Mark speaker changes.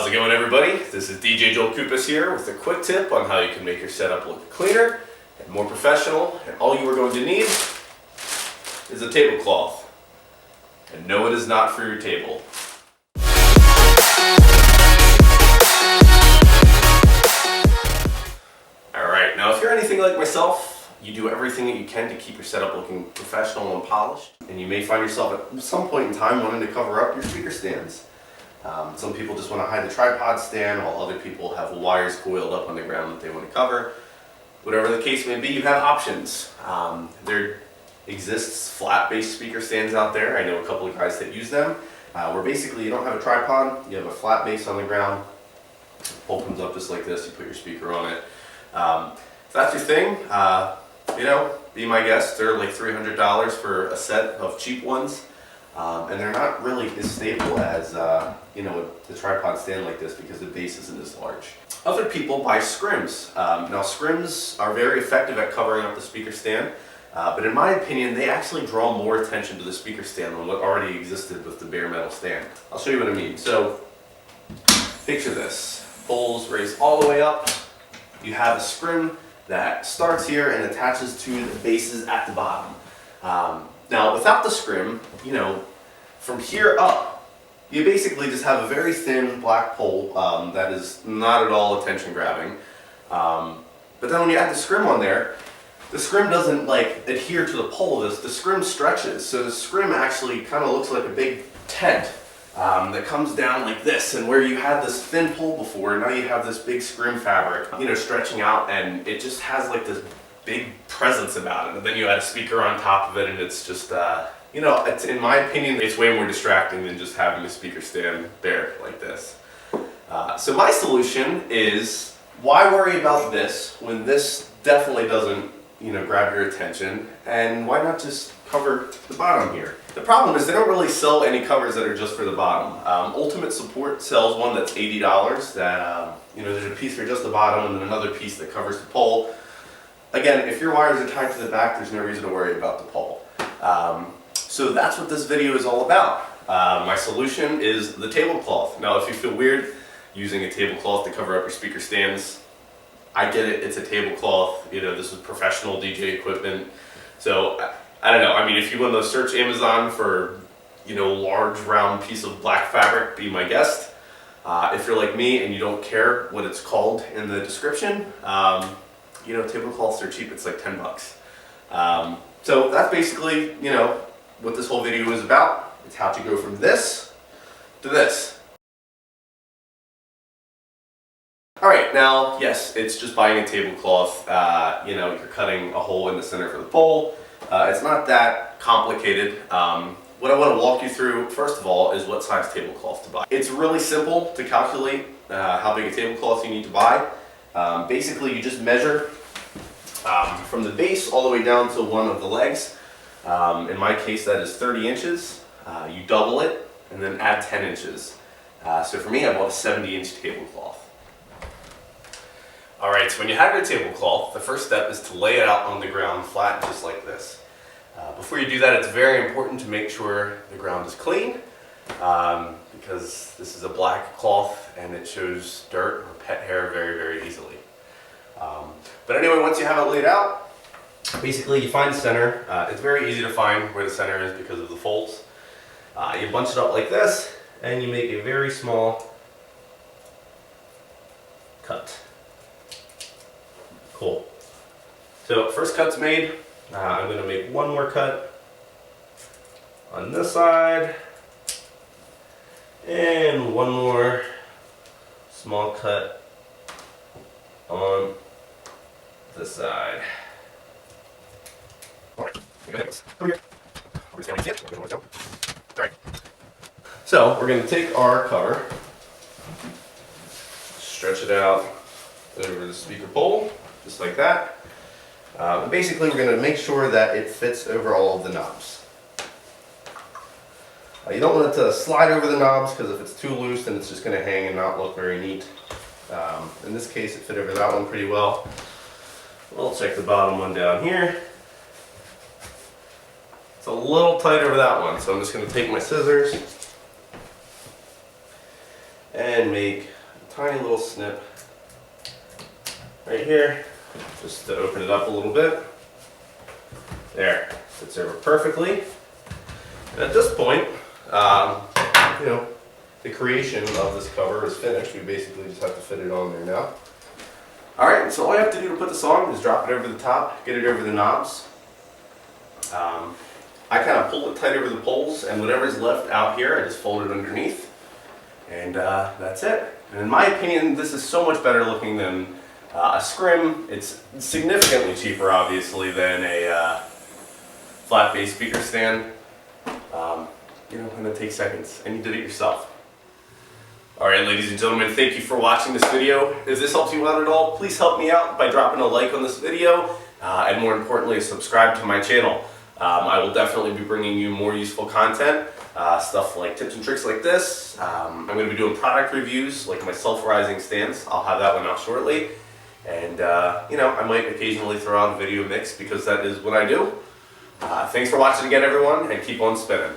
Speaker 1: How's it going, everybody? This is DJ Joel Kupas here with a quick tip on how you can make your setup look cleaner and more professional. And all you are going to need is a tablecloth. And no, it is not for your table. Alright, now if you're anything like myself, you do everything that you can to keep your setup looking professional and polished. And you may find yourself at some point in time wanting to cover up your speaker stands. Some people just want to hide the tripod stand, while other people have wires coiled up on the ground that they want to cover. Whatever the case may be, you have options. There exists flat-based speaker stands out there. I know a couple of guys that use them, where basically you don't have a tripod, you have a flat base on the ground. The pole comes up just like this, you put your speaker on it. If that's your thing, be my guest. They're like $300 for a set of cheap ones. And they're not really as stable as the tripod stand like this because the base isn't as large. Other people buy scrims. Now scrims are very effective at covering up the speaker stand, but in my opinion they actually draw more attention to the speaker stand than what already existed with the bare metal stand. I'll show you what I mean. So picture this. Poles raised all the way up. You have a scrim that starts here and attaches to the bases at the bottom. Now, without the scrim, from here up, you basically just have a very thin black pole that is not at all attention grabbing. But then when you add the scrim on there, the scrim doesn't adhere to the pole. The scrim stretches, so the scrim actually kind of looks like a big tent that comes down like this. And where you had this thin pole before, now you have this big scrim fabric, stretching out, and it just has like this big presence about it. And then you add a speaker on top of it, and it's just, it's, in my opinion, it's way more distracting than just having a speaker stand bare like this. So my solution is, why worry about this when this definitely doesn't, grab your attention, and why not just cover the bottom here? The problem is they don't really sell any covers that are just for the bottom. Ultimate Support sells one that's $80 that, there's a piece for just the bottom and then another piece that covers the pole. Again, if your wires are tied to the back, there's no reason to worry about the pole. So that's what this video is all about. My solution is the tablecloth. Now, if you feel weird using a tablecloth to cover up your speaker stands, I get it, it's a tablecloth. This is professional DJ equipment. So, I don't know, I mean, if you want to search Amazon for, large round piece of black fabric, be my guest. If you're like me and you don't care what it's called in the description, tablecloths are cheap, it's like 10 bucks. So that's basically, what this whole video is about. It's how to go from this to this. Alright, now, yes, it's just buying a tablecloth. You're cutting a hole in the center for the pole. It's not that complicated. What I want to walk you through, first of all, is what size tablecloth to buy. It's really simple to calculate how big a tablecloth you need to buy. Basically, you just measure from the base all the way down to one of the legs. In my case, that is 30 inches. You double it and then add 10 inches. So for me, I bought a 70-inch tablecloth. Alright, so when you have your tablecloth, the first step is to lay it out on the ground flat, just like this. Before you do that, it's very important to make sure the ground is clean, because this is a black cloth and it shows dirt or pet hair very, very easily. But anyway, once you have it laid out, basically you find the center. It's very easy to find where the center is because of the folds. You bunch it up like this, and you make a very small cut. Cool. So first cut's made. I'm going to make one more cut on this side, and one more small cut on this side. Alright, come here. Alright. So we're going to take our cover, stretch it out over the speaker pole, just like that. Basically, we're going to make sure that it fits over all of the knobs. You don't want it to slide over the knobs, because if it's too loose, then it's just going to hang and not look very neat. In this case, it fit over that one pretty well. We'll check the bottom one down here. It's a little tight over that one, so I'm just going to take my scissors and make tiny little snip right here, just to open it up a little bit. There, fits over perfectly. And at this point, you know, the creation of this cover is finished. We basically just have to fit it on there now. Alright, so all I have to do to put this on is drop it over the top, get it over the knobs. I kind of pull it tight over the poles, and whatever's left out here, I just fold it underneath. And that's it. And in my opinion, this is so much better looking than a scrim. It's significantly cheaper, obviously, than a flat bass speaker stand. You know, and it takes seconds, and you did it yourself. Alright, ladies and gentlemen, thank you for watching this video. If this helps you out at all, please help me out by dropping a like on this video, and more importantly, subscribe to my channel. I will definitely be bringing you more useful content, stuff like tips and tricks like this. I'm going to be doing product reviews, like my self-rising stands. I'll have that one out shortly. And, you know, I might occasionally throw out a video mix because that is what I do. Thanks for watching again, everyone, and keep on spinning.